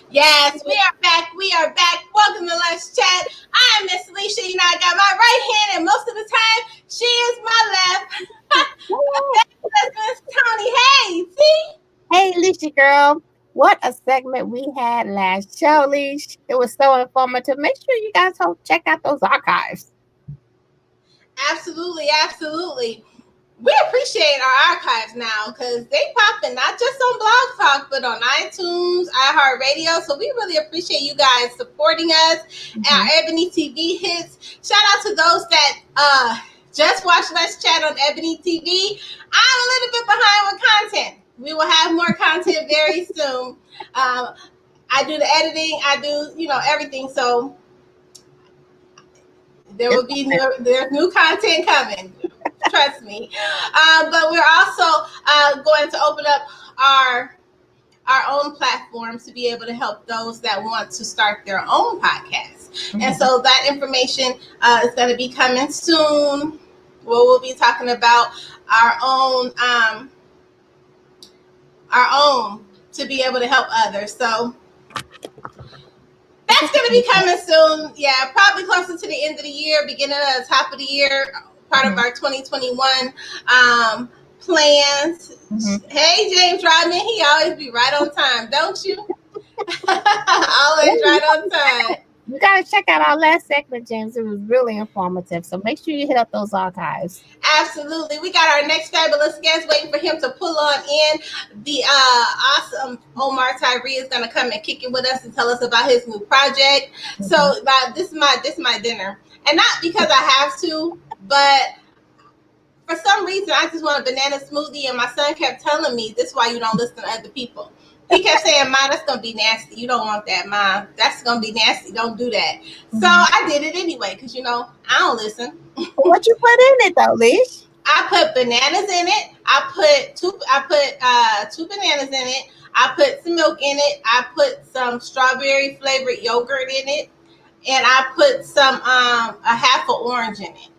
Yes, we are back. We are back. Welcome to Lunch Chat. I am Miss Lissha. You know, I got my right hand, and most of the time, she is my left. That's Miss Tony. Hey, see? Hey, Lisha girl, what a segment we had last show, Leash. It was so informative. Make sure you guys go check out those archives. Absolutely, absolutely. We appreciate our archives now because they popping not just on Blog Talk, but on iTunes, iHeartRadio. So we really appreciate you guys supporting us. Our Ebony TV hits. Shout out to those that just watched Let's Chat on Ebony TV. I'm a little bit behind with content. We will have more content very soon. I do the editing. I do, everything. So there will be there's new content coming. Trust me. But we're also going to open up our own platforms to be able to help those that want to start their own podcast. Mm-hmm. And so that information is going to be coming soon. We'll be talking about our own to be able to help others. So that's going to be coming soon. Yeah, probably closer to the end of the year, beginning of the top of the year, part of our 2021 plans. Mm-hmm. Hey, James Rodman, he always be right on time, don't you? Always right on time. You got to check out our last segment, James. It was really informative. So make sure you hit up those archives. Absolutely. We got our next fabulous guest waiting for him to pull on in. The awesome Omar Tyree is going to come and kick it with us and tell us about his new project. Mm-hmm. So this is my dinner. And not because I have to, but for some reason, I just want a banana smoothie. And my son kept telling me, this is why you don't listen to other people. He kept saying, Mom, that's going to be nasty. You don't want that, Mom. That's going to be nasty. Don't do that. Mm-hmm. So I did it anyway because, I don't listen. What you put in it, though, Lish? I put bananas in it. I put two bananas in it. I put some milk in it. I put some strawberry flavored yogurt in it. And I put some a half an orange in it.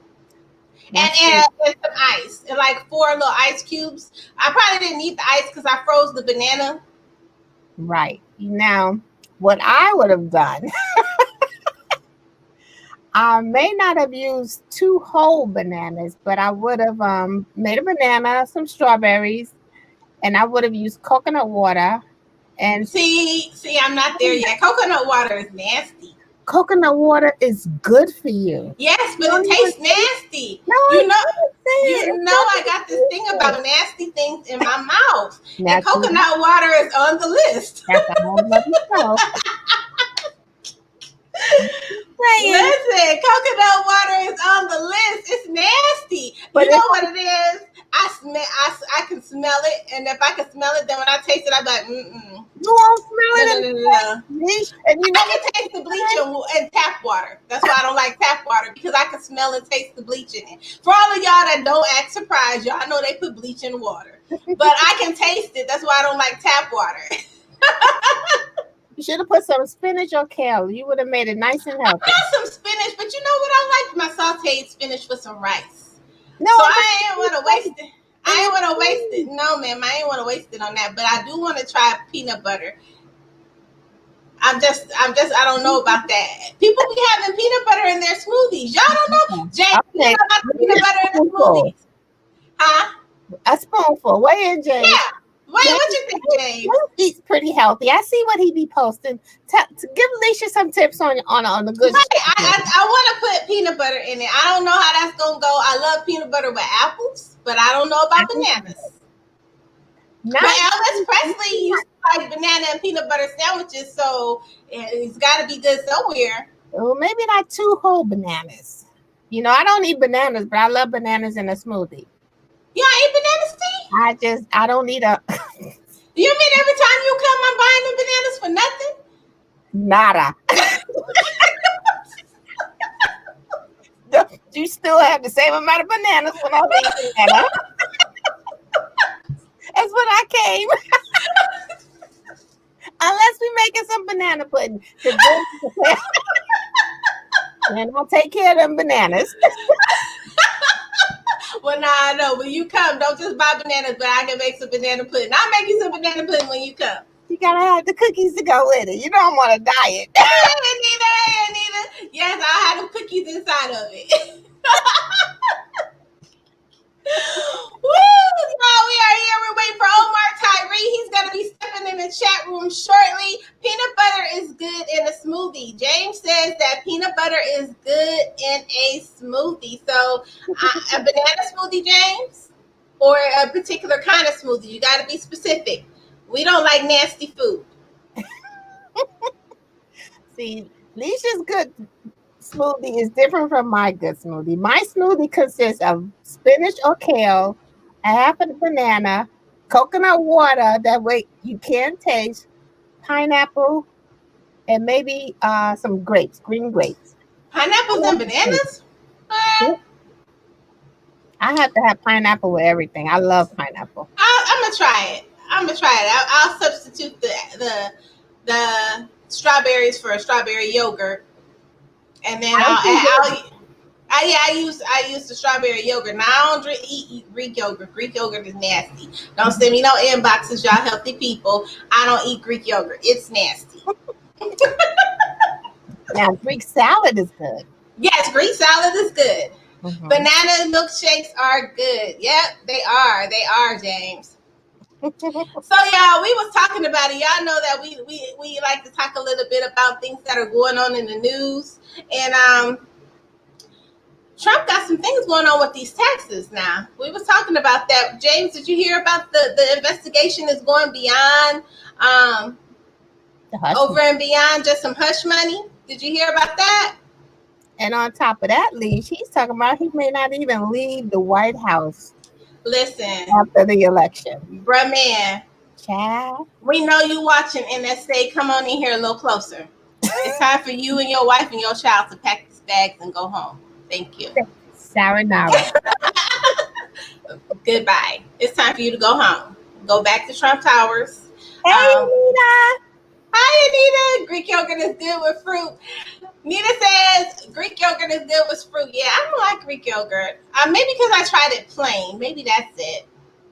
And some ice. And like 4 little ice cubes. I probably didn't need the ice because I froze the banana. Right. Now, what I would have done, I may not have used 2 whole bananas, but I would have made a banana, some strawberries, and I would have used coconut water. And see, I'm not there yet. Coconut water is nasty. Coconut water is good for you. Yes, but it tastes nasty. No, you know I got this thing about nasty things in my mouth. And coconut water is on the list. That's a whole other show. Listen, coconut water is on the list. It's nasty. But you know what it is? I can smell it, and if I can smell it, then when I taste it, I'm like, mm-mm. You won't smell it. No. And I can taste the bleach in tap water. That's why I don't like tap water, because I can smell and taste the bleach in it. For all of y'all that don't act surprised, y'all know they put bleach in water. But I can taste it. That's why I don't like tap water. You should have put some spinach or kale. You would have made it nice and healthy. I got some spinach, but you know what? I like my sauteed spinach with some rice. No, so I ain't want to waste it. I ain't want to waste it. No, ma'am, I ain't want to waste it on that. But I do want to try peanut butter. I don't know about that. People be having peanut butter in their smoothies. Y'all don't know. Jay, you know about the peanut butter in the smoothies? Huh? A spoonful. Weigh in, Jay. Yeah. What you think, James? He's pretty healthy. I see what he be posting. Give Lissha some tips on the good. Right. I want to put peanut butter in it. I don't know how that's gonna go. I love peanut butter with apples, but I don't know about bananas. But Elvis Presley used to like banana and peanut butter sandwiches, so it's got to be good somewhere. Well, maybe not 2 whole bananas. I don't eat bananas, but I love bananas in a smoothie. You don't eat bananas, T? I don't need a. You mean every time you come, I'm buying them bananas for nothing? Nada. You still have the same amount of bananas when I eat banana. That's when I came. Unless we making some banana pudding. And I'll take care of them bananas. Well, nah, I know. When you come, don't just buy bananas, but I can make some banana pudding. I'll make you some banana pudding when you come. You gotta have the cookies to go with it. You know I'm on a diet. Hey, Anita. Yes, I'll have the cookies inside of it. Woo! Y'all, we are here. We're waiting for Omar Tyree. He's going to be stepping in the chat room shortly. Peanut butter is good in a smoothie. James says that peanut butter is good in a smoothie. So, a banana smoothie, James? Or a particular kind of smoothie? You got to be specific. We don't like nasty food. See, Leisha's good smoothie is different from my good smoothie. My smoothie consists of spinach or kale, a half a banana, coconut water that way you can't taste, pineapple, and maybe some grapes, green grapes. Pineapples and bananas? I have to have pineapple with everything. I love pineapple. I'm going to try it. I'll substitute the strawberries for a strawberry yogurt. And then I use the strawberry yogurt. Now I don't eat Greek yogurt. Greek yogurt is nasty. Don't send me no inboxes, y'all healthy people. I don't eat Greek yogurt. It's nasty. Now Greek salad is good. Yes, Greek salad is good. Mm-hmm. Banana milkshakes are good. Yep, they are. They are, James. So y'all, we was talking about it. Y'all know that we like to talk a little bit about things that are going on in the news. And Trump got some things going on with these taxes now. We was talking about that. James, did you hear about the investigation is going beyond over and beyond just some hush money? Did you hear about that? And on top of that, Lee, he's talking about he may not even leave the White House. Listen. After the election. Bruh, man. Child. We know you watching NSA. Come on in here a little closer. It's time for you and your wife and your child to pack these bags and go home. Thank you. Sayonara. Goodbye. It's time for you to go home. Go back to Trump Towers. Hey, Nita. Hi, Anita. Greek yogurt is good with fruit. Nita says Greek yogurt is good with fruit. Yeah, I don't like Greek yogurt. Maybe because I tried it plain. Maybe that's it.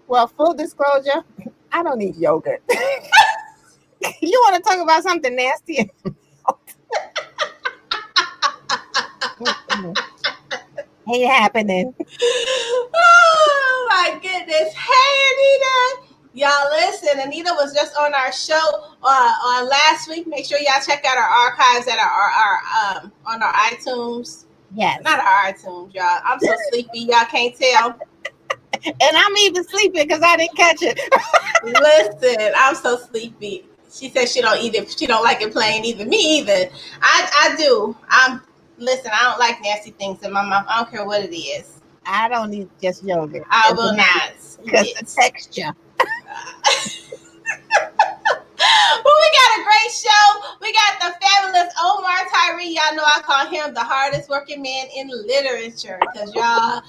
Well, full disclosure, I don't eat yogurt. You want to talk about something nasty? Ain't happening. Oh, my goodness. Hey, Anita. Y'all listen, Anita was just on our show on last week. Make sure y'all check out our archives at our on our iTunes. Yes. Not our iTunes, y'all. I'm so sleepy, y'all can't tell. And I'm even sleeping because I didn't catch it. Listen, I'm so sleepy. She said she don't eat it. She don't like it plain either. Me either. I do. Listen, I don't like nasty things in my mouth. I don't care what it is. I don't eat just yogurt. I will not. Because the texture. Well, we got a great show. We got the fabulous Omar Tyree. Y'all know I call him the hardest working man in literature because y'all,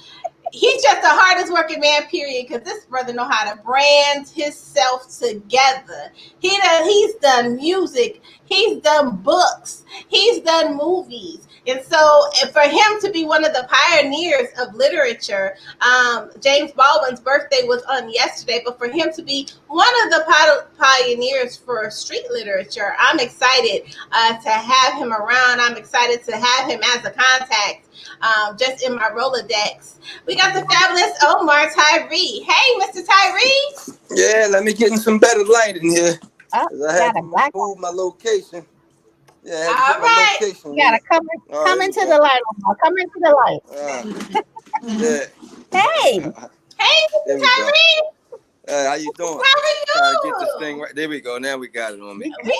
he's just the hardest working man, period, because this brother know how to brand himself together. He's done music. He's done books. He's done movies. And so for him to be one of the pioneers of literature, James Baldwin's birthday was on yesterday, but for him to be one of the pioneers for street literature, I'm excited to have him around. I'm excited to have him as a contact just in my Rolodex. We got the fabulous Omar Tyree. Hey, Mr. Tyree. Yeah, let me get in some better light in here. I had to move my location. Yeah, all right. You gotta come into the light, Omar. Come into the light. Yeah. Hey. Hey, Mr. Tyree. How you doing? How are you? Trying to get this thing right. There we go. Now we got it on me. Good.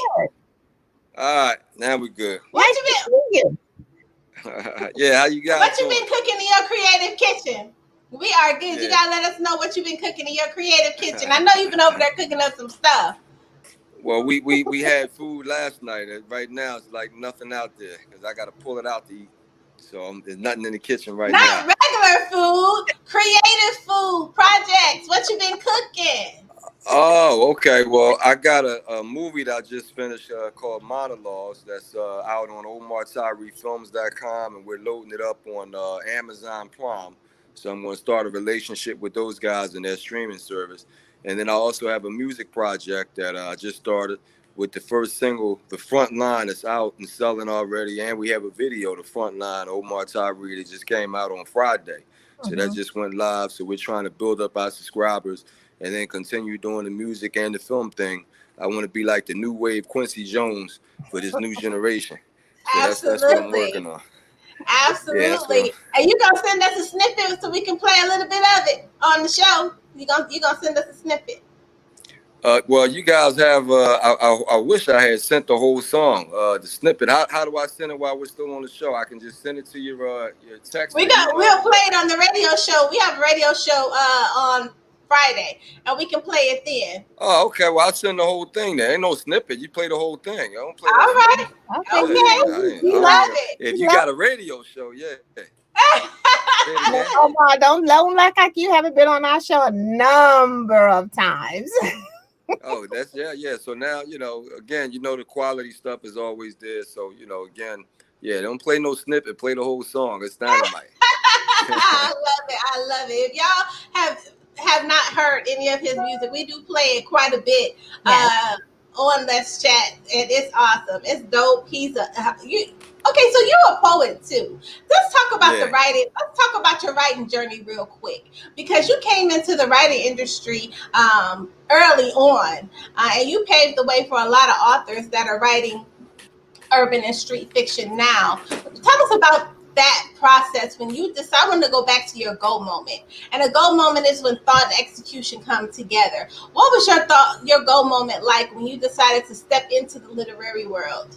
All right, now we good. What you been? Yeah, how you guys? What you been cooking in your creative kitchen? We are good. Yeah. You gotta let us know what you've been cooking in your creative kitchen. I know you've been over there cooking up some stuff. Well, we had food last night. Right now, it's like nothing out there because I got to pull it out to eat. So there's nothing in the kitchen now. Not regular food, creative food, projects. What you been cooking? Oh, okay. Well, I got a movie that I just finished called Monologues that's out on OmarTyreeFilms.com, and we're loading it up on Amazon Prime. So I'm going to start a relationship with those guys and their streaming service. And then I also have a music project that I just started with the first single, The Front Line, that's out and selling already. And we have a video, The Front Line, Omar Tyree, that just came out on Friday. So that just went live. So we're trying to build up our subscribers and then continue doing the music and the film thing. I want to be like the new wave Quincy Jones for this new generation. So that's what I'm working Absolutely. on. Yeah, that's what I'm. Absolutely. And you gonna send us a snippet so we can play a little bit of it on the show. You gonna send us a snippet. Well, you guys have. I wish I had sent the whole song, the snippet. How do I send it while we're still on the show? I can just send it to your text or We'll email. play it on the radio show. We have a radio show on Friday, and we can play it then. Oh, okay. Well, I'll send the whole thing. There ain't no snippet. You play the whole thing. I don't play no All right. snippet. Okay. Okay. Yeah, We love it. if you got a radio show, yeah. Say it again. Omar, don't like you haven't been on our show a number of times. Oh, that's yeah. So now, again, the quality stuff is always there. So, again, yeah, don't play no snippet, play the whole song. It's dynamite. I love it. I love it. If y'all have not heard any of his music, we do play it quite a bit on Let's Chat, and it's awesome. It's dope. Okay, so you're a poet too. Let's talk about the writing. Let's talk about your writing journey real quick, because you came into the writing industry early on, and you paved the way for a lot of authors that are writing urban and street fiction now. Tell us about that process when you decide. I want to go back to your goal moment, and a goal moment is when thought and execution come together. What was your goal moment like when you decided to step into the literary world?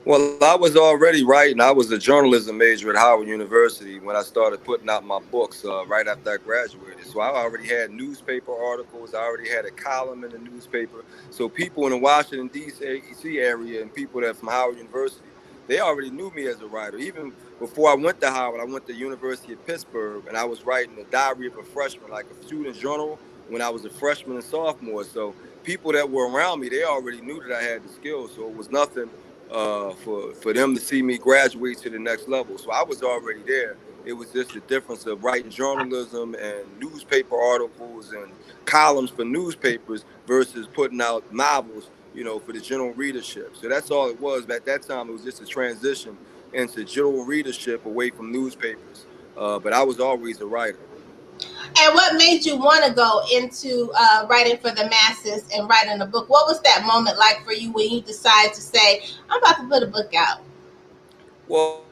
Well, I was already writing. I was a journalism major at Howard University when I started putting out my books right after I graduated. So I already had newspaper articles. I already had a column in the newspaper. So people in the Washington, D.C. area and people that from Howard University, they already knew me as a writer. Even before I went to Howard, I went to the University of Pittsburgh, and I was writing the diary of a freshman, like a student journal, when I was a freshman and sophomore. So people that were around me, they already knew that I had the skills. So it was nothing for them to see me graduate to the next level. So I was already there. It was just the difference of writing journalism and newspaper articles and columns for newspapers versus putting out novels, for the general readership. So that's all it was. At that time, it was just a transition into general readership away from newspapers. But I was always a writer. And what made you want to go into writing for the masses and writing a book? What was that moment like for you when you decided to say, I'm about to put a book out? Well,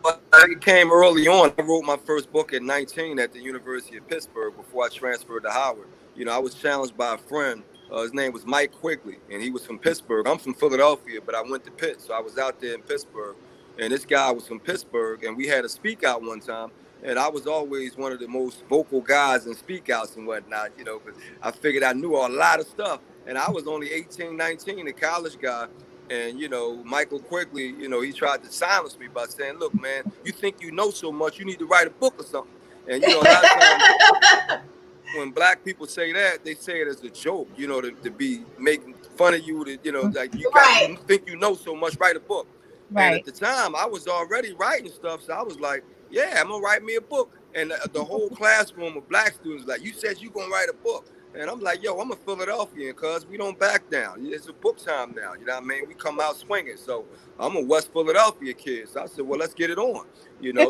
it came early on. I wrote my first book at 19 at the University of Pittsburgh before I transferred to Howard. I was challenged by a friend. His name was Mike Quigley, and he was from Pittsburgh. I'm from Philadelphia, but I went to Pitt, so I was out there in Pittsburgh. And this guy was from Pittsburgh, and we had a speak out one time. And I was always one of the most vocal guys in speak outs and whatnot, because I figured I knew a lot of stuff. And I was only 18, 19, a college guy. And, Michael Quigley, he tried to silence me by saying, look, man, you think you know so much, you need to write a book or something. And, a lot of times when black people say that, they say it as a joke, to be making fun of you, like you think you know so much, write a book. Right. And at the time, I was already writing stuff. So I was like, yeah, I'm going to write me a book. And the whole classroom of black students like, you said you're going to write a book. And I'm like, yo, I'm a Philadelphian, cuz we don't back down. It's a book time now. You know what I mean? We come out swinging. So I'm a West Philadelphia kid. So I said, well, let's get it on.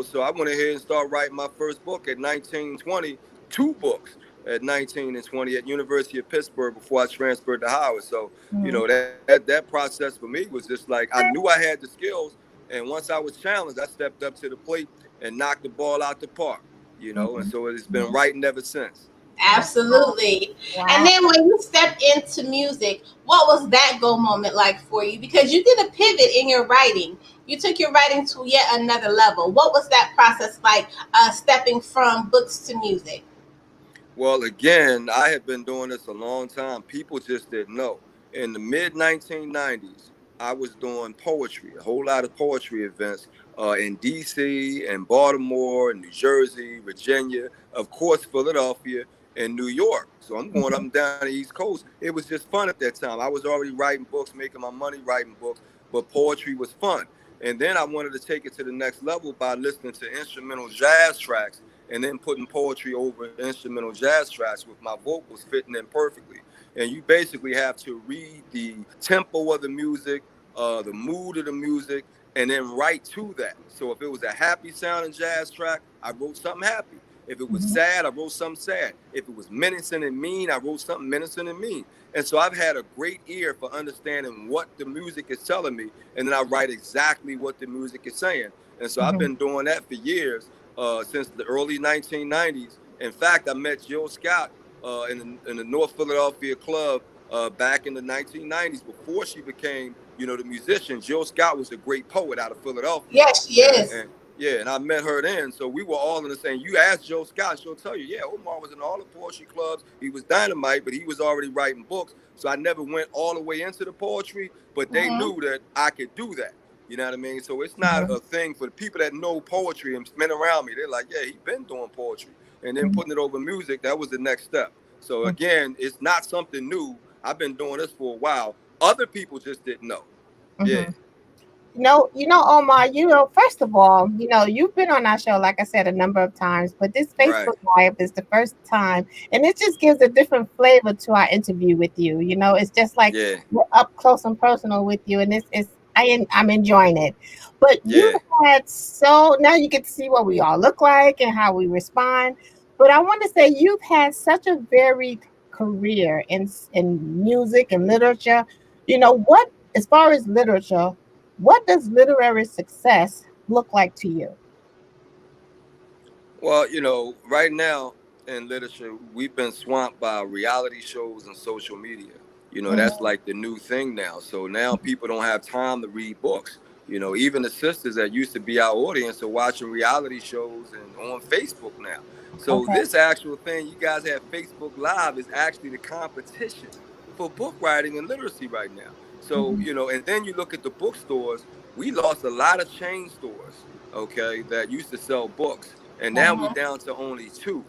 So I went ahead and started writing my first book at 19, 20, 2 books at 19 and 20 at University of Pittsburgh before I transferred to Howard. So, that process for me was just like, I knew I had the skills. And once I was challenged, I stepped up to the plate and knocked the ball out the park, and so it's been writing ever since. Absolutely. Wow. And then when you stepped into music, what was that goal moment like for you? Because you did a pivot in your writing. You took your writing to yet another level. What was that process like, stepping from books to music? Well, again, I had been doing this a long time. People just didn't know. In the mid-1990s, I was doing poetry, a whole lot of poetry events in D.C. and Baltimore and New Jersey, Virginia, of course, Philadelphia, and New York. So I'm going up and down the East Coast. It was just fun at that time. I was already writing books, making my money writing books, but poetry was fun. And then I wanted to take it to the next level by listening to instrumental jazz tracks and then putting poetry over instrumental jazz tracks with my vocals fitting in perfectly. And you basically have to read the tempo of the music, the mood of the music, and then write to that. So if it was a happy sounding jazz track, I wrote something happy. If it was sad, I wrote something sad. If it was menacing and mean, I wrote something menacing and mean. And so I've had a great ear for understanding what the music is telling me, and then I write exactly what the music is saying. And so I've been doing that for years, since the early 1990s. In fact, I met Jill Scott in the North Philadelphia club back in the 1990s before she became, the musician. Jill Scott was a great poet out of Philadelphia. Yes, yes. And I met her then. So we were all in the same. You ask Jill Scott, she'll tell you, yeah, Omar was in all the poetry clubs. He was dynamite, but he was already writing books. So I never went all the way into the poetry, but they knew that I could do that. You know what I mean? So it's not a thing for the people that know poetry and men around me. They're like, yeah, he's been doing poetry. And then putting it over music, that was the next step. So again, it's not something new. I've been doing this for a while. Other people just didn't know. Yeah. Omar, first of all, you've been on our show, like I said, a number of times, but this Facebook Live is the first time, and it just gives a different flavor to our interview with you. It's just like we're up close and personal with you, and I'm enjoying it. But you've had now you get to see what we all look like and how we respond. But I want to say you've had such a varied career in music and literature. What, as far as literature, what does literary success look like to you? Well, right now in literature, we've been swamped by reality shows and social media. That's like the new thing now. So now people don't have time to read books. Even the sisters that used to be our audience are watching reality shows and on Facebook now. So this actual thing, you guys have Facebook Live, is actually the competition for book writing and literacy right now. So, and then you look at the bookstores, we lost a lot of chain stores, that used to sell books. And now we're down to only two,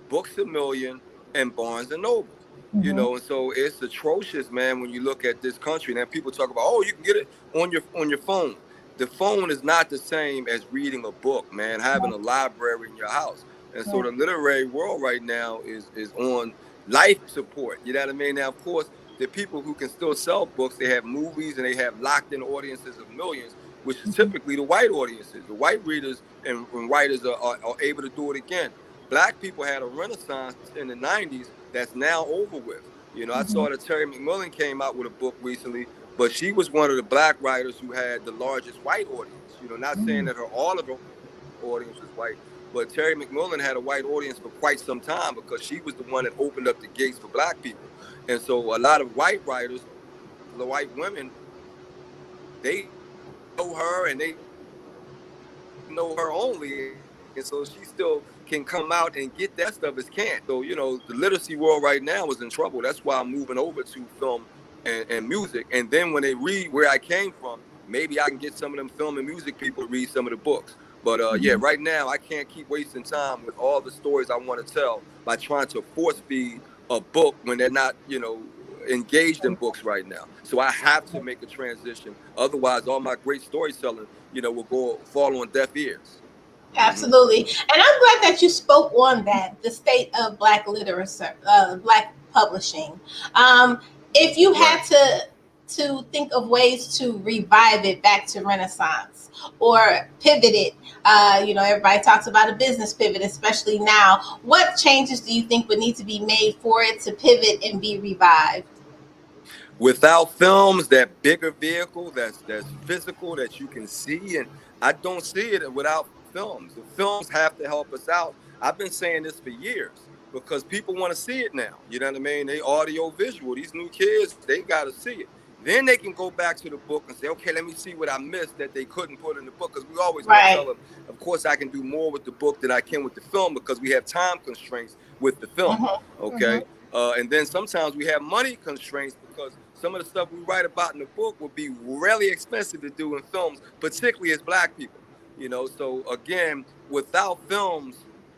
Books A Million and Barnes and Noble. And so it's atrocious, man, when you look at this country. Now people talk about, you can get it on your phone. The phone is not the same as reading a book, man, having a library in your house. And so the literary world right now is on life support. You know what I mean? Now, of course, the people who can still sell books, they have movies and they have locked in audiences of millions, which is typically the white audiences. The white readers and writers are able to do it again. Black people had a renaissance in the 90s that's now over with. I saw that Terry McMillan came out with a book recently, but she was one of the black writers who had the largest white audience. Not saying that all of her audience was white, but Terry McMillan had a white audience for quite some time because she was the one that opened up the gates for black people. And so a lot of white writers, the white women, they know her and they know her only. And so she still can come out and get that stuff as can't. So, the literacy world right now is in trouble. That's why I'm moving over to film and music. And then when they read where I came from, maybe I can get some of them film and music people to read some of the books. But right now I can't keep wasting time with all the stories I want to tell by trying to force feed a book when they're not, engaged in books right now. So I have to make a transition. Otherwise, all my great storytelling, will fall on deaf ears. Absolutely. And I'm glad that you spoke on that, the state of Black literature, Black publishing. If you had to think of ways to revive it back to Renaissance or pivot it, everybody talks about a business pivot, especially now. What changes do you think would need to be made for it to pivot and be revived? Without films, that bigger vehicle that's physical that you can see, and I don't see it without films. The films have to help us out. I've been saying this for years because people want to see it now. You know what I mean? They audio visual. These new kids, they got to see it. Then they can go back to the book and say, okay, let me see what I missed that they couldn't put in the book. Because we always want to tell them, of course, I can do more with the book than I can with the film because we have time constraints with the film. Okay. And then sometimes we have money constraints because some of the stuff we write about in the book would be really expensive to do in films, particularly as Black people. So again, without films,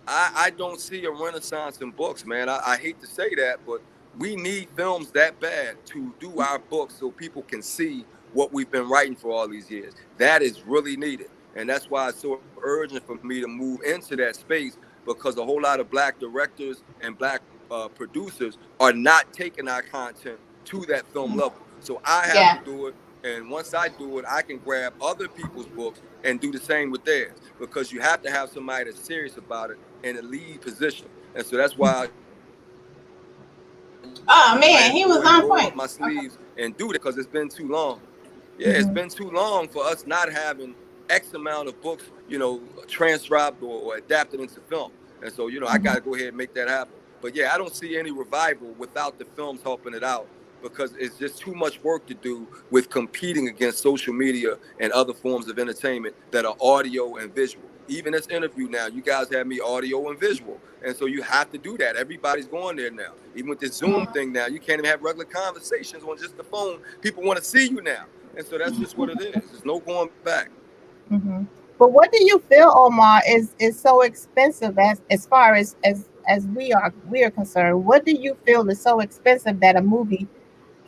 I don't see a renaissance in books, man. I hate to say that, but we need films that bad to do our books so people can see what we've been writing for all these years. That is really needed. And that's why it's so urgent for me to move into that space. because a whole lot of black directors and black producers are not taking our content to that film level. So I have to Yeah. do it. And once I do it, I can grab other people's books and do the same with theirs, because you have to have somebody that's serious about it in a lead position. And so that's why, Oh I man, had to he go was ahead and on roll up point. my Okay. sleeves and do that, because it's been too long. Yeah, it's Mhm. been too long for us not having X amount of books, transcribed or adapted into film. And so, I got Mhm. to go ahead and make that happen. But yeah, I don't see any revival without the films helping it out, because it's just too much work to do with competing against social media and other forms of entertainment that are audio and visual. Even this interview now, you guys have me audio and visual. And so you have to do that. Everybody's going there now. Even with the Zoom thing now, you can't even have regular conversations on just the phone. People want to see you now. And so that's just what it is. There's no going back. Mhm. But what do you feel, Omar, is so expensive as far as we are concerned? What do you feel is so expensive that a movie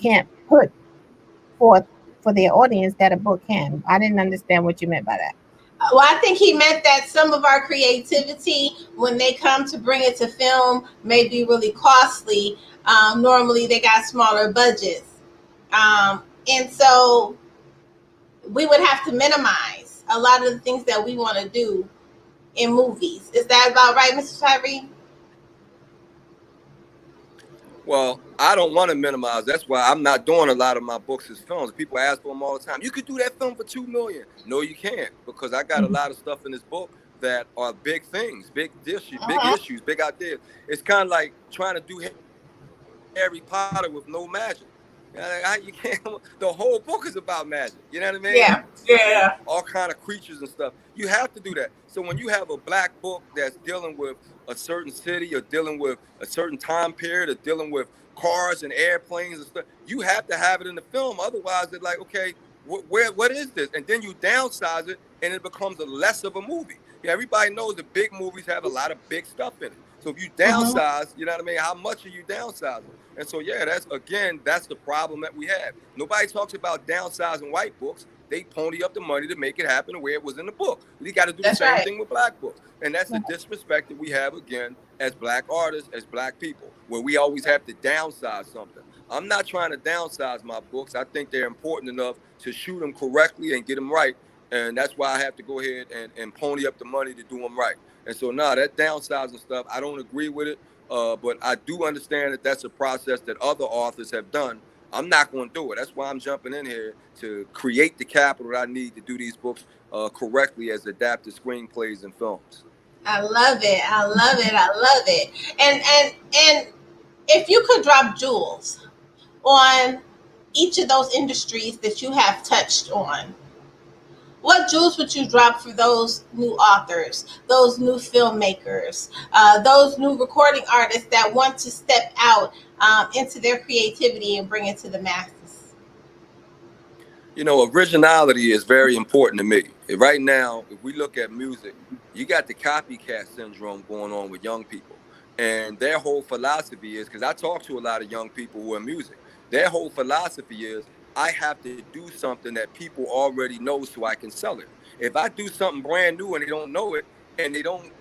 can't put forth for their audience that a book can? I didn't understand what you meant by that. Well, I think he meant that some of our creativity, when they come to bring it to film, may be really costly. Normally, they got smaller budgets, and so we would have to minimize a lot of the things that we want to do in movies. Is that about right, Mr. Tyree? Well, I don't want to minimize. That's why I'm not doing a lot of my books as films. People ask for them all the time. You could do that film for $2 million. No, you can't, because I got a lot of stuff in this book that are big things, big Uh-huh. issues, big ideas. It's kind of like trying to do Harry Potter with no magic. You can't. The whole book is about magic. You know what I mean? Yeah. Yeah. All kind of creatures and stuff. You have to do that. So when you have a black book that's dealing with a certain city, or dealing with a certain time period, or dealing with cars and airplanes and stuff, you have to have it in the film. Otherwise, they're like, okay, what is this? And then you downsize it, and it becomes a less of a movie. Yeah, everybody knows the big movies have a lot of big stuff in it. So if you Uh-huh. downsize, you know what I mean? How much are you downsizing? And so, yeah, that's the problem that we have. Nobody talks about downsizing white books. They pony up the money to make it happen the way it was in the book. We got to do the That's same right. thing with black books. And that's the disrespect that we have, again, as black artists, as black people, where we always have to downsize something. I'm not trying to downsize my books. I think they're important enough to shoot them correctly and get them right. And that's why I have to go ahead and pony up the money to do them right. And so, that downsizing stuff, I don't agree with it. But I do understand that that's a process that other authors have done. I'm not going to do it. That's why I'm jumping in here to create the capital that I need to do these books correctly as adapted screenplays and films. I love it. I love it. I love it. And if you could drop jewels on each of those industries that you have touched on, what jewels would you drop for those new authors, those new filmmakers, those new recording artists that want to step out into their creativity and bring it to the masses? Originality is very important to me. Right now, if we look at music, you got the copycat syndrome going on with young people. And their whole philosophy is, because I talk to a lot of young people who are in music, their whole philosophy is, I have to do something that people already know so I can sell it. If I do something brand new and they don't know it, and they don't,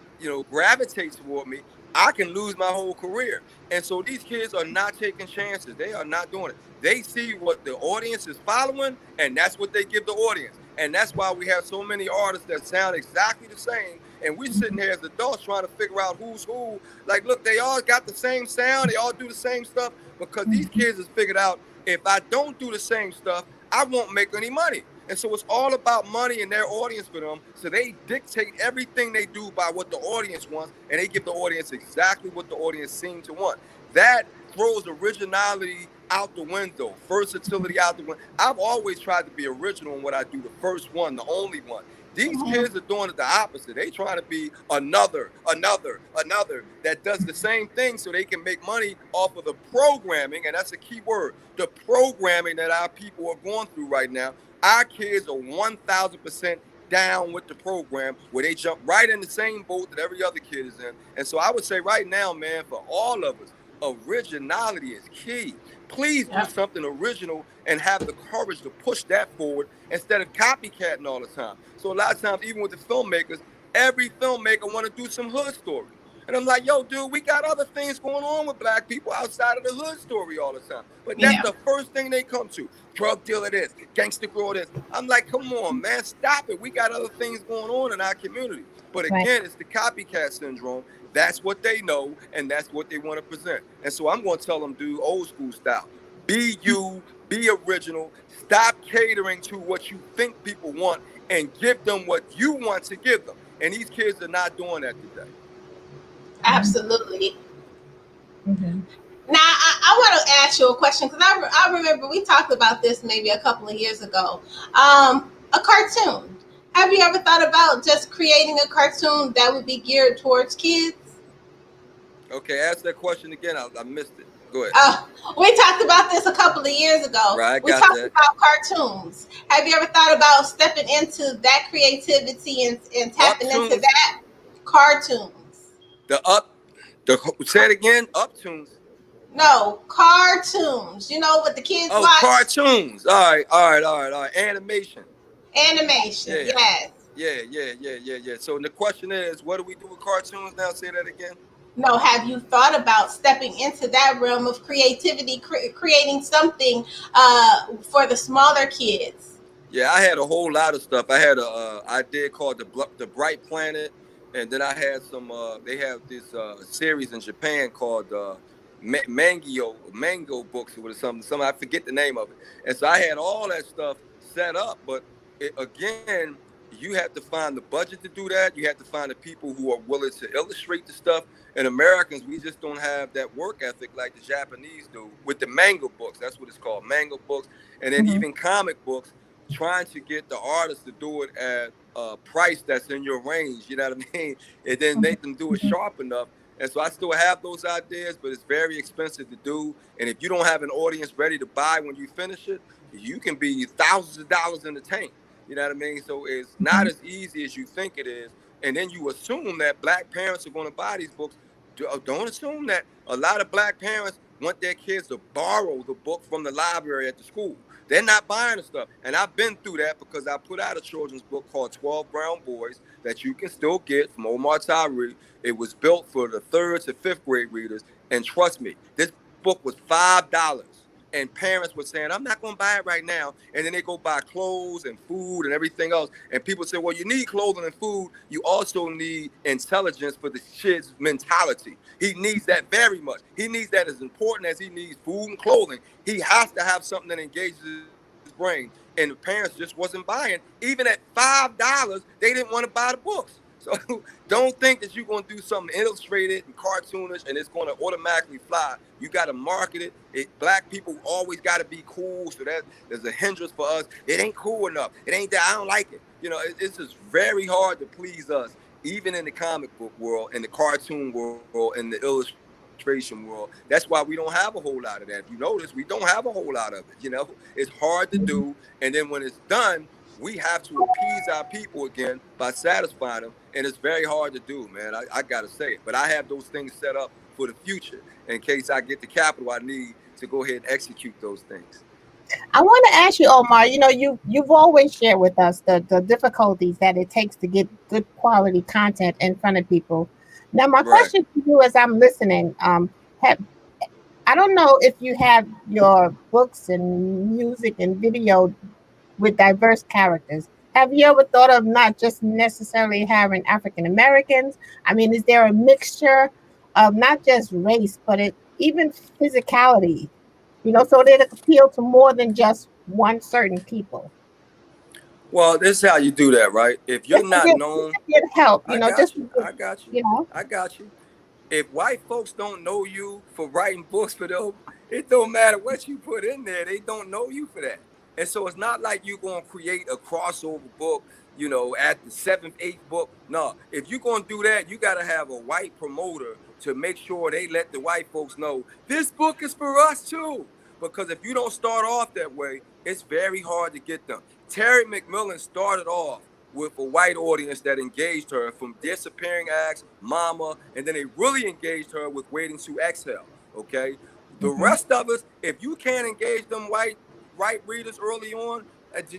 gravitate toward me, I can lose my whole career. And so these kids are not taking chances. They are not doing it. They see what the audience is following, and that's what they give the audience. And that's why we have so many artists that sound exactly the same. And we're sitting here as adults trying to figure out who's who. Like, look, they all got the same sound. They all do the same stuff, because these kids has figured out, if I don't do the same stuff, I won't make any money. And so it's all about money and their audience for them. So they dictate everything they do by what the audience wants, and they give the audience exactly what the audience seems to want. That throws originality out the window, versatility out the window. I've always tried to be original in what I do, the first one, the only one. These kids are doing it the opposite. They trying to be another that does the same thing so they can make money off of the programming. And that's a key word, the programming that our people are going through right now. Our kids are 1,000% down with the program, where they jump right in the same boat that every other kid is in. And so I would say right now, man, for all of us, originality is key. Please do something original and have the courage to push that forward instead of copycatting all the time. So a lot of times, even with the filmmakers, every filmmaker want to do some hood story. And I'm like, yo, dude, we got other things going on with black people outside of the hood story all the time. But that's Yeah. the first thing they come to. Drug dealer this, gangster girl this. I'm like, come on, man, stop it. We got other things going on in our community. But Right. again, it's the copycat syndrome. That's what they know, and that's what they want to present. And so I'm going to tell them, dude, old school style. Be you, be original. Stop catering to what you think people want and give them what you want to give them. And these kids are not doing that today. Absolutely. Mm-hmm. Now, I want to ask you a question because I remember we talked about this maybe a couple of years ago. A cartoon. Have you ever thought about just creating a cartoon that would be geared towards kids? Okay, ask that question again. I missed it. Go ahead. We talked about this a couple of years ago. Right, we got talked that. about cartoons. Have you ever thought about stepping into that creativity and tapping Uptunes. into that? Cartoons. Say it again. Uptunes. No, cartoons. You know what the kids Oh, watch? cartoons. All right. Animation. Animation. Yeah. Yes. Yeah. So the question is, what do we do with cartoons now? Say that again. No, have you thought about stepping into that realm of creativity, creating something for the smaller kids? Yeah, I had a whole lot of stuff. I had a idea called the Bright Planet, and then I had some. They have this series in Japan called Mango books or something. I forget the name of it. And so I had all that stuff set up, but again, you have to find the budget to do that. You have to find the people who are willing to illustrate the stuff. And Americans, we just don't have that work ethic like the Japanese do with the manga books. That's what it's called, manga books. And then even comic books, trying to get the artists to do it at a price that's in your range, you know what I mean? And then make them do it sharp enough. And so I still have those ideas, but it's very expensive to do. And if you don't have an audience ready to buy when you finish it, you can be thousands of dollars in the tank. You know what I mean? So it's not as easy as you think it is. And then you assume that black parents are going to buy these books. Don't assume that. A lot of black parents want their kids to borrow the book from the library at the school. They're not buying the stuff. And I've been through that because I put out a children's book called 12 Brown Boys that you can still get from Omar Tyree. It was built for the 3rd to 5th grade readers. And trust me, this book was $5. And parents were saying, I'm not going to buy it right now. And then they go buy clothes and food and everything else. And people say, well, you need clothing and food. You also need intelligence for the kid's mentality. He needs that very much. He needs that as important as he needs food and clothing. He has to have something that engages his brain. And the parents just wasn't buying. Even at $5, they didn't want to buy the books. So don't think that you're going to do something illustrated and cartoonish and it's going to automatically fly. You got to market it. Black people always got to be cool. So that there's a hindrance for us. It ain't cool enough. It ain't that. I don't like it. You know, it's just very hard to please us, even in the comic book world, in the cartoon world, in the illustration world. That's why we don't have a whole lot of that. If you notice, we don't have a whole lot of it. You know, it's hard to do. And then when it's done, we have to appease our people again by satisfying them. And it's very hard to do, man. I got to say it. But I have those things set up for the future in case I get the capital I need to go ahead and execute those things. I want to ask you, Omar, you know, you've always shared with us the difficulties that it takes to get good quality content in front of people. Now, my question to you as I'm listening, I don't know if you have your books and music and video with diverse characters. Have you ever thought of not just necessarily having African Americans? I mean, is there a mixture of not just race, but even physicality, you know, so that it appeal to more than just one certain people? Well, this is how you do that, right? If you're not known, get help, you know, I got you. You know, I got you. If white folks don't know you for writing books for them, it don't matter what you put in there. They don't know you for that. And so it's not like you're going to create a crossover book, you know, at the 7th, 8th book. No, if you're going to do that, you got to have a white promoter to make sure they let the white folks know this book is for us too. Because if you don't start off that way, it's very hard to get them. Terry McMillan started off with a white audience that engaged her from Disappearing Acts, Mama, and then they really engaged her with Waiting to Exhale, okay? The rest of us, if you can't engage them white readers early on,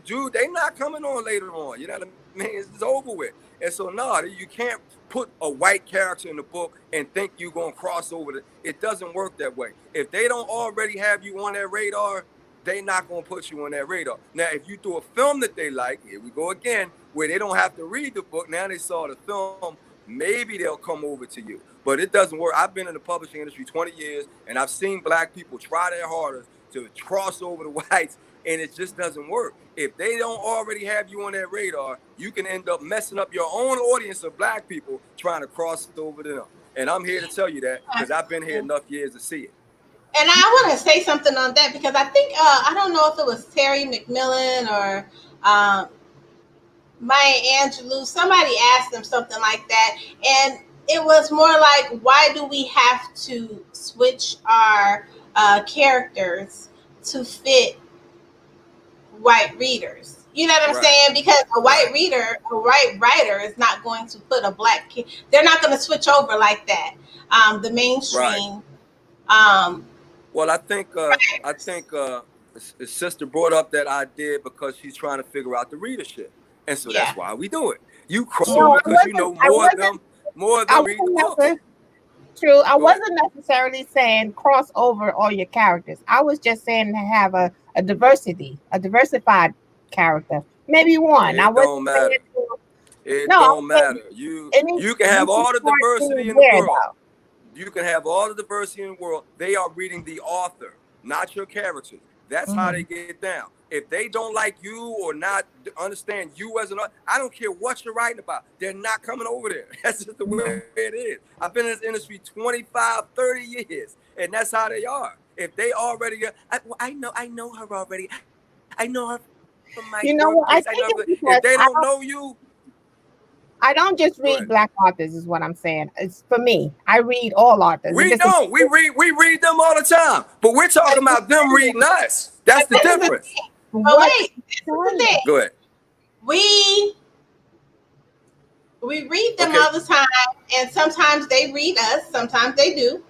Dude, they not coming on later on. You know what I mean? It's over with. And so, no, you can't put a white character in the book and think you're going to cross over. It doesn't work that way. If they don't already have you on their radar, they not going to put you on that radar. Now, if you do a film that they like, here we go again, where they don't have to read the book, now they saw the film, maybe they'll come over to you. But it doesn't work. I've been in the publishing industry 20 years, and I've seen black people try their hardest to cross over the whites, and it just doesn't work. If they don't already have you on their radar, you can end up messing up your own audience of black people trying to cross over to them. And I'm here to tell you that because I've been here enough years to see it. And I want to say something on that because I think, I don't know if it was Terry McMillan or Maya Angelou, somebody asked them something like that. And it was more like, why do we have to switch our characters to fit white readers? You know what I'm saying? Because a white reader, a white writer is not going to put a black kid. They're not going to switch over like that. The mainstream. Well, I think his sister brought up that idea because she's trying to figure out the readership, and so that's why we do it. You cross over because you know more of them read the book. True. I wasn't necessarily saying cross over all your characters. I was just saying to have a diversified character. Maybe one. It don't matter. It don't matter. You can have all the diversity in the world. You can have all the diversity in the world. They are reading the author, not your characters. That's how they get down. If they don't like you or not understand you as an author, I don't care what you're writing about. They're not coming over there. That's just the way it is. I've been in this industry 25, 30 years, and that's how they are. If they already, I know her already. I know her from my I think if they don't know you, I don't just read black authors, is what I'm saying. It's for me. I read all authors. We don't. We read them all the time. But we're talking about them reading us. That's the difference. But wait, this is the thing. Go ahead. We read them all the time, and sometimes they read us. Sometimes they do.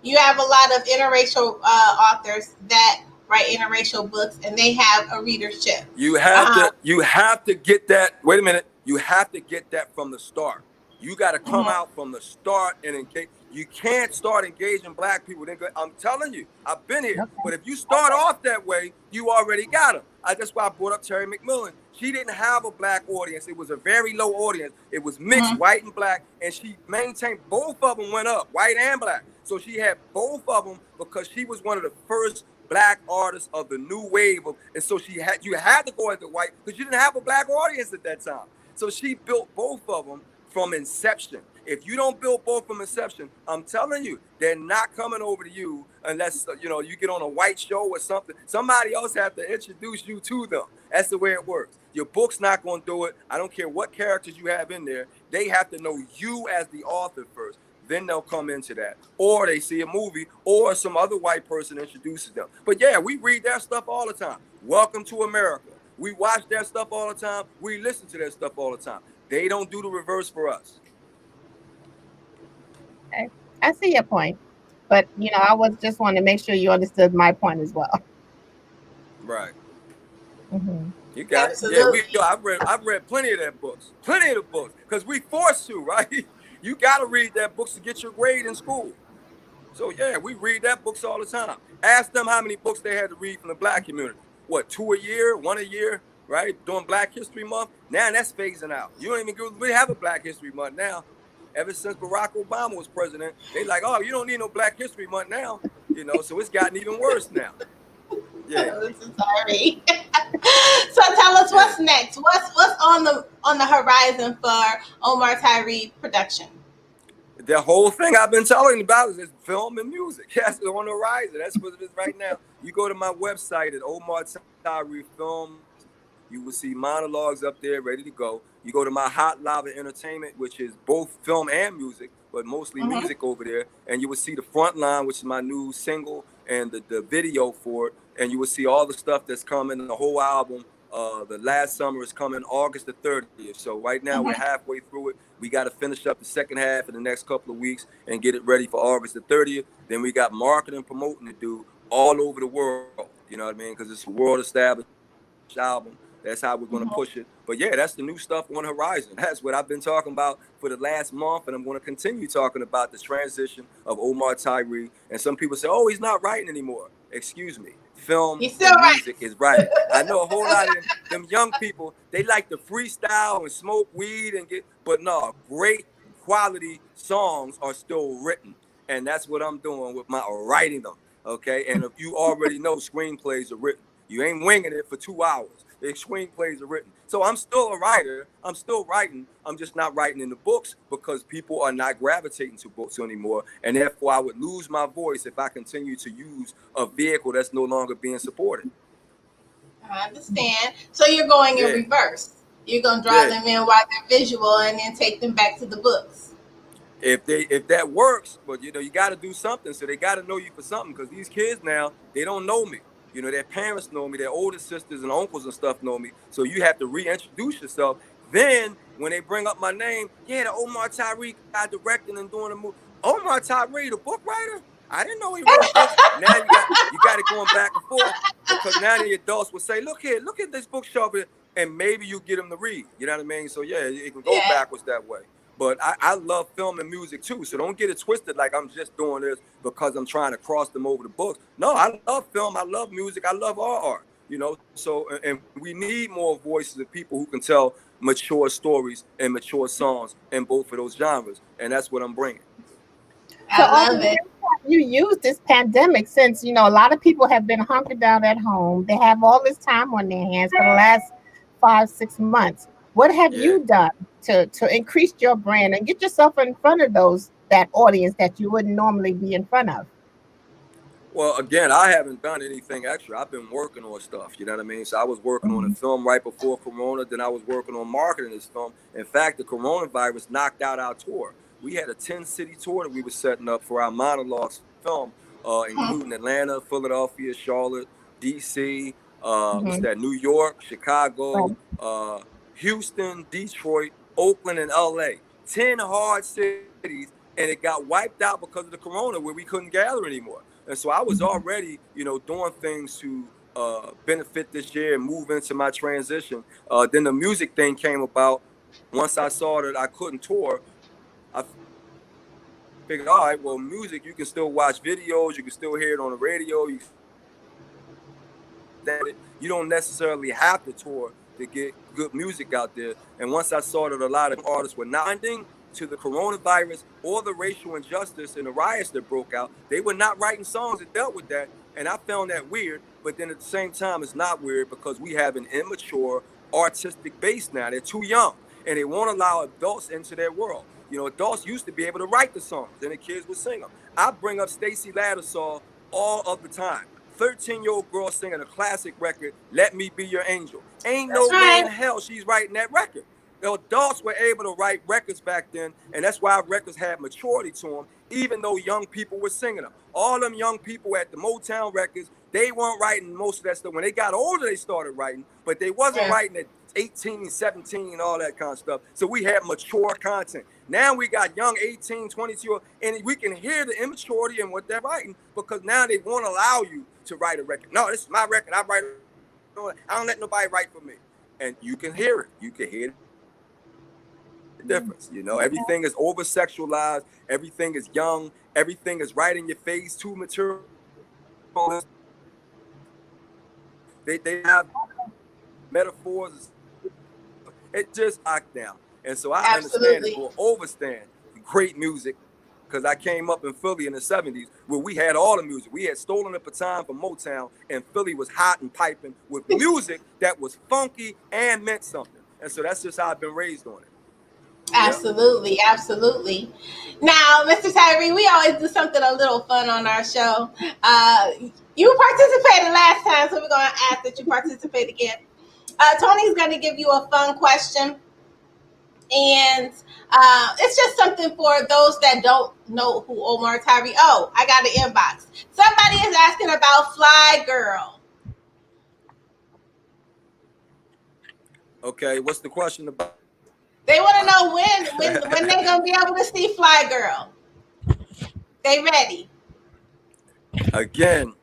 You have a lot of interracial authors that write interracial books, and they have a readership. You have to get that. Wait a minute. You have to get that from the start. You got to come out from the start and engage. You can't start engaging black people. I'm telling you, I've been here. But if you start off that way, you already got them. That's why I brought up Terry McMillan. She didn't have a black audience. It was a very low audience. It was mixed, white and black. And she maintained, both of them went up, white and black. So she had both of them because she was one of the first black artists of the new wave. And so you had to go into white because you didn't have a black audience at that time. So she built both of them from inception. If you don't build both from inception, I'm telling you, they're not coming over to you unless you get on a white show or something. Somebody else have to introduce you to them. That's the way it works. Your book's not going to do it. I don't care what characters you have in there. They have to know you as the author first. Then they'll come into that. Or they see a movie or some other white person introduces them. But yeah, we read their stuff all the time. Welcome to America. We watch their stuff all the time. We listen to their stuff all the time. They don't do the reverse for us. Okay. I see your point. But, I was just wanting to make sure you understood my point as well. Right. Mm-hmm. You got it. Yeah, I've read plenty of their books. Plenty of the books. Because we forced to, right? You got to read their books to get your grade in school. So, yeah, we read their books all the time. Ask them how many books they had to read from the black community. What, 2 a year, 1 a year, right? During Black History Month. Now that's phasing out. You don't even really have a Black History Month now. Ever since Barack Obama was president, they like, oh, you don't need no Black History Month now. So it's gotten even worse now. Yeah. Sorry. So tell us what's next. What's on the horizon for Omar Tyree production? The whole thing I've been telling you about is film and music. That's on the horizon. That's what it is right now. You go to my website at Omar Tyree Film. You will see monologues up there ready to go. You go to my Hot Lava Entertainment, which is both film and music, but mostly music over there. And you will see The Front Line, which is my new single, and the video for it. And you will see all the stuff that's coming, the whole album. The last summer is coming August the 30th. So right now we're halfway through it. We got to finish up the second half in the next couple of weeks and get it ready for August the 30th. Then we got marketing and promoting to do all over the world. You know what I mean? Because it's a world established album That's how we're going to push it. But yeah, that's the new stuff on the horizon. That's what I've been talking about for the last month, and I'm going to continue talking about the transition of Omar Tyree. And some people say, "Oh, he's not writing anymore." Excuse me. Film He's still and right. music is writing. I know a whole lot of them young people. They like to freestyle and smoke weed and but no, great quality songs are still written, and that's what I'm doing with my writing them. Okay, and if you already know, screenplays are written. You ain't winging it for 2 hours. The screenplays are written. So I'm still a writer. I'm still writing. I'm just not writing in the books because people are not gravitating to books anymore. And therefore, I would lose my voice if I continue to use a vehicle that's no longer being supported. I understand. So you're going in reverse. You're going to draw them in while they're visual and then take them back to the books. If that works, but you got to do something. So they got to know you for something, because these kids now, they don't know me. Their parents know me, their older sisters and uncles and stuff know me. So you have to reintroduce yourself. Then when they bring up my name, the Omar Tyree guy directing and doing a movie. Omar Tyree, the book writer? I didn't know he wrote books. Now you got it going back and forth, because now the adults will say, look at this bookshelf, and maybe you get them to read. You know what I mean? So yeah, it can go backwards that way. But I love film and music too, so don't get it twisted like I'm just doing this because I'm trying to cross them over the books. No, I love film, I love music, I love all art, So, and we need more voices of people who can tell mature stories and mature songs in both of those genres, and that's what I'm bringing. So I love it. You use this pandemic, since a lot of people have been hunkered down at home. They have all this time on their hands for the last 5-6 months. What have you done to increase your brand and get yourself in front of that audience that you wouldn't normally be in front of? Well, again, I haven't done anything extra. I've been working on stuff, you know what I mean? So I was working on a film right before Corona, then I was working on marketing this film. In fact, the coronavirus knocked out our tour. We had a 10-city tour that we were setting up for our monologues film, including Atlanta, Philadelphia, Charlotte, D.C., New York, Chicago, Houston, Detroit, Oakland, and L.A. 10 hard cities, and it got wiped out because of the corona, where we couldn't gather anymore. And so I was already, doing things to benefit this year and move into my transition. Then the music thing came about. Once I saw that I couldn't tour, I figured, all right, well, music, you can still watch videos, you can still hear it on the radio, you don't necessarily have to tour to get good music out there. And once I saw that a lot of artists were not responding to the coronavirus or the racial injustice and the riots that broke out, they were not writing songs that dealt with that. And I found that weird. But then at the same time, it's not weird, because we have an immature artistic base now. They're too young, and they won't allow adults into their world. Adults used to be able to write the songs, and the kids would sing them. I bring up Stacey Lattisaw all of the time. 13-year-old girl singing a classic record, Let Me Be Your Angel. Ain't no way in hell she's writing that record. The adults were able to write records back then, and that's why records had maturity to them, even though young people were singing them. All them young people at the Motown records, they weren't writing most of that stuff. When they got older, they started writing, but they wasn't writing at 18, 17, and all that kind of stuff. So we had mature content. Now we got young 18, 22, and we can hear the immaturity in what they're writing, because now they won't allow you to write a record. No, this is my record. I write it. I don't let nobody write for me. And you can hear it. You can hear the difference. Everything is over-sexualized. Everything is young. Everything is right in your face. Too material. They have metaphors. It just locked down. And so I understand it will overstand great music, because I came up in Philly in the 70s where we had all the music. We had stolen the baton from Motown, and Philly was hot and piping with music that was funky and meant something. And so that's just how I've been raised on it. Absolutely, absolutely. Now, Mr. Tyree, we always do something a little fun on our show. You participated last time, so we're going to ask that you participate again. Tony's going to give you a fun question. And it's just something for those that don't know who Omar Tyree. Oh, I got an inbox. Somebody is asking about Fly Girl. Okay, what's the question about? They want to know when they're going to be able to see Fly Girl. They ready? Again,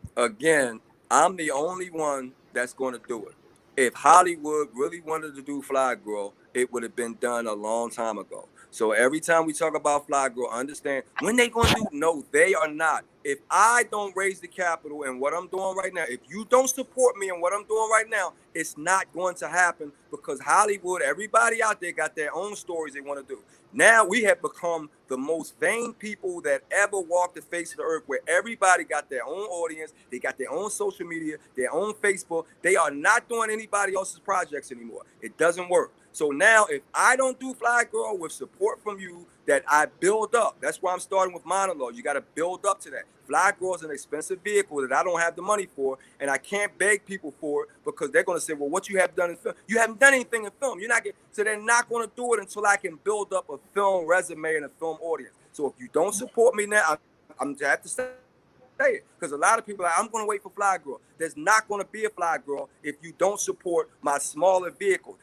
I'm the only one that's going to do it. if Hollywood really wanted to do Fly Girl, it would have been done a long time ago. So every time we talk about Fly Girl, understand when they gonna do? No, they are not. If I don't raise the capital and what I'm doing right now, if you don't support me and what I'm doing right now, it's not going to happen because Hollywood, everybody out there got their own stories they want to do. Now we have become the most vain people that ever walked the face of the earth, where everybody got their own audience, they got their own social media, their own Facebook. They are not doing anybody else's projects anymore. It doesn't work. So now if I don't do Fly Girl with support from you that I build up, that's why I'm starting with monologue. You got to build up to that. Fly Girl is an expensive vehicle that I don't have the money for, and I can't beg people for it because they're going to say, well, what you have done in film? You haven't done anything in film. You're not getting, so they're not going to do it until I can build up a film resume and a film audience. So if you don't support me now, I'm have to say it because a lot of people are like, I'm going to wait for Fly Girl. There's not going to be a Fly Girl if you don't support my smaller vehicle.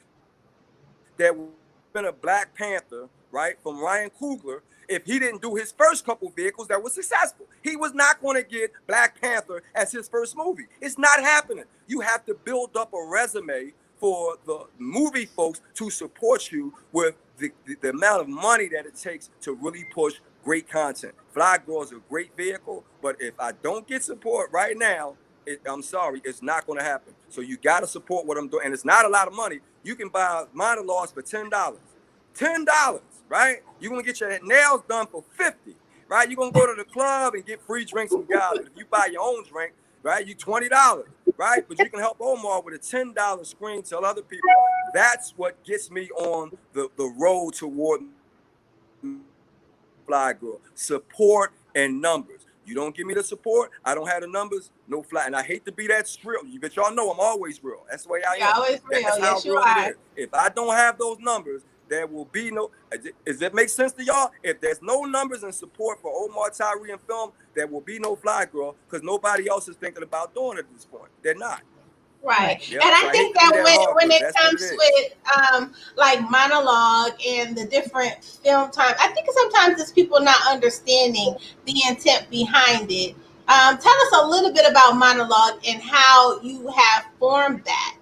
There would have been a Black Panther, right, from Ryan Coogler, if he didn't do his first couple vehicles that were successful. He was not going to get Black Panther as his first movie. It's not happening. You have to build up a resume for the movie folks to support you with the amount of money that it takes to really push great content. Fly Girl is a great vehicle, but if I don't get support right now, I'm sorry, it's not going to happen. So you got to support what I'm doing. And it's not a lot of money. You can buy monologues for $10. $10, right? You're going to get your nails done for $50, right? You're going to go to the club and get free drinks from guys. If you buy your own drink, right, you $20, right? But you can help Omar with a $10 screen, tell other people. That's what gets me on the road toward Fly Girl. Support and numbers. You don't give me the support, I don't have the numbers, no Fly. And I hate to be that real, but y'all know I'm always real. That's the way I am. You're always real. That's yes, how real it is. If I don't have those numbers, there will be no. Does that make sense to y'all? If there's no numbers and support for Omar Tyree in film, there will be no Fly Girl because nobody else is thinking about doing it at this point. They're not. Right. Yep. And I So think that that when it comes with like monologue and the different film time, I think sometimes it's people not understanding the intent behind it. Tell us a little bit about monologue and how you have formed that.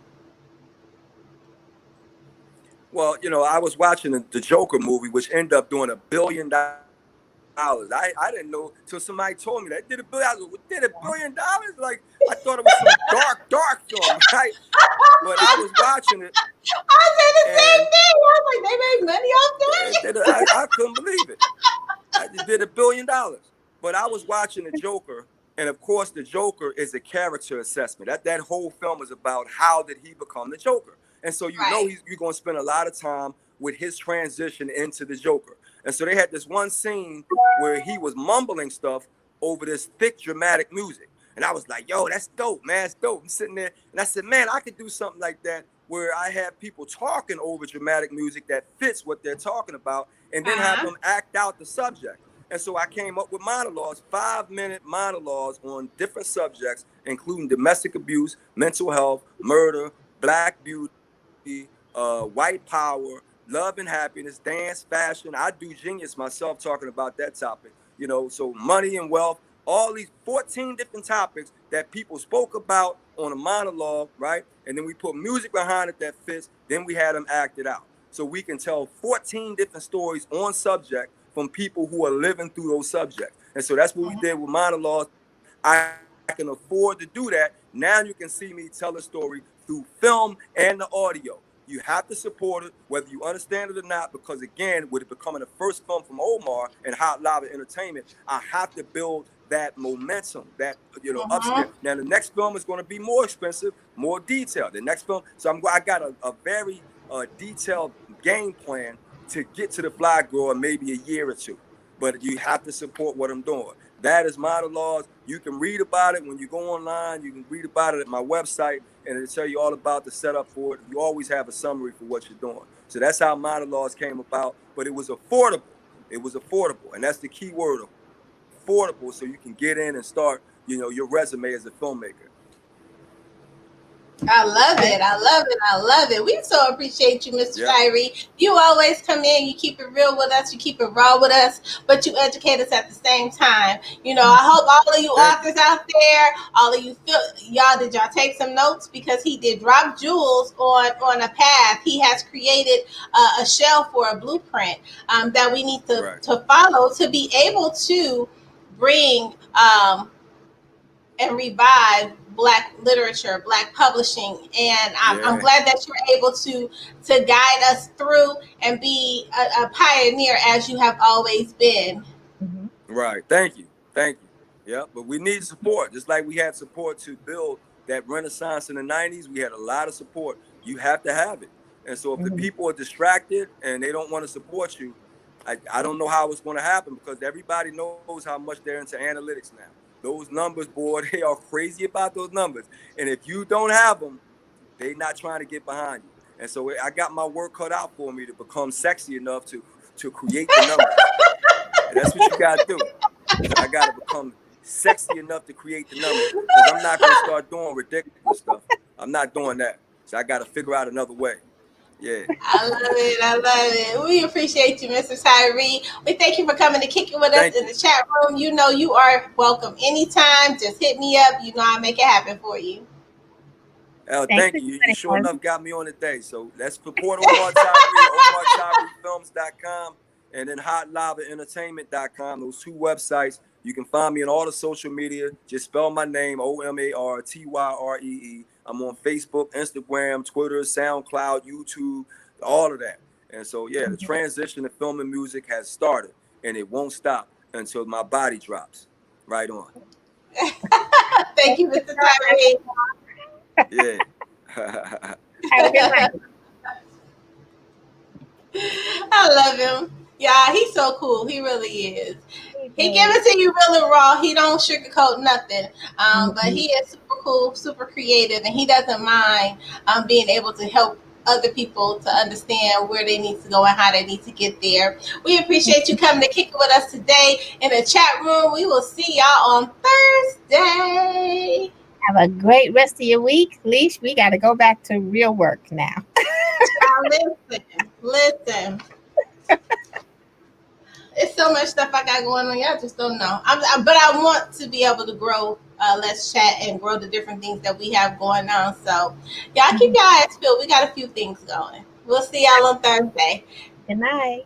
Well, you know, I was watching the Joker movie, which ended up doing $1 billion. I didn't know till somebody told me that did $1 billion. Did $1 billion? Like I thought it was some dark film, right? But I was watching it. I said the same thing. I was like, they made money off that. I couldn't believe it. I just did $1 billion. But I was watching the Joker, and of course, the Joker is a character assessment. That whole film is about how did he become the Joker, and so you know you're going to spend a lot of time with his transition into the Joker. And so they had this one scene where he was mumbling stuff over this thick, dramatic music. And I was like, yo, that's dope, man. That's dope. I'm sitting there and I said, man, I could do something like that where I have people talking over dramatic music that fits what they're talking about and then have them act out the subject. And so I came up with monologues, 5-minute monologues on different subjects, including domestic abuse, mental health, murder, Black beauty, white power, love and happiness, dance, fashion. I do Genius myself talking about that topic, you know, so money and wealth, all these 14 different topics that people spoke about on a monologue, right? And then we put music behind it that fits, then we had them act it out. So we can tell 14 different stories on subject from people who are living through those subjects. And so that's what we did with monologues. I can afford to do that. Now you can see me tell a story through film and the audio. You have to support it, whether you understand it or not, because again, with it becoming the first film from Omar and Hot Lava Entertainment, I have to build that momentum, that, you know, upstairs. Now the next film is going to be more expensive, more detailed. The next film, so I got a very detailed game plan to get to the Fly Girl in maybe a year or two. But you have to support what I'm doing. That is monologues. You can read about it when you go online. You can read about it at my website, and it'll tell you all about the setup for it. You always have a summary for what you're doing. So that's how monologues came about. But it was affordable. It was affordable, and that's the key word, affordable, so you can get in and start, you know, your resume as a filmmaker. I love it. I love it. I love it. We so appreciate you, Mr. Yeah. Tyree. You always come in, you keep it real with us, you keep it raw with us, but you educate us at the same time. You know, I hope all of you Thank you. authors out there, all of you did y'all take some notes because he did drop jewels on a path. He has created a shell for a blueprint that we need Right. to follow to be able to bring and revive Black literature, Black publishing, and I'm Yeah. glad that you're able to guide us through and be a pioneer as you have always been. Mhm. Right. Thank you. Thank you. Yeah. But we need support. Just like we had support to build that renaissance in the 90s, we had a lot of support. You have to have it. And so if the Mhm. people are distracted and they don't want to support you, I don't know how it's going to happen because everybody knows how much they're into analytics now. Those numbers, boy, they are crazy about those numbers. And if you don't have them, they're not trying to get behind you. And so I got my work cut out for me to become sexy enough to create the numbers. And that's what you got to do. So I got to become sexy enough to create the numbers because I'm not going to start doing ridiculous stuff. I'm not doing that. So I got to figure out another way. Yeah. I love it. I love it. We appreciate you, Mr. Tyree. We thank you for coming to kick it with us Thank in you. the chat room. You know you are welcome anytime. Just hit me up. You know I'll make it happen for you. Thanks Thank for you. You sure joining us. enough got me on the day. So let's support Omar Tyree, OmarTyreeFilms.com, and then HotLavaEntertainment.com. Those two websites. You can find me on all the social media. Just spell my name, OmarTyree. I'm on Facebook, Instagram, Twitter, SoundCloud, YouTube, all of that. And so, yeah, the Mhm. transition to film and music has started, and it won't stop until my body drops. Right on. Thank Thank you, you Mr. so Tyree. Yeah. much. Have a good night. I love him. Yeah, he's so cool. He really is. Hey, He give babe. it to you really raw. He don't sugarcoat nothing. But Mhm. he is super cool, super creative, and he doesn't mind being able to help other people to understand where they need to go and how they need to get there. We appreciate you coming to kick it with us today in the chat room. We will see y'all on Thursday. Have a great rest of your week. Leash, we got to go back to real work now. Now listen. It's so much stuff I got going on. Y'all just don't know. But I want to be able to grow. Let's chat and grow the different things that we have going on. So, y'all keep Mhm. your eyes peeled. We got a few things going. We'll see y'all on Thursday. Good night.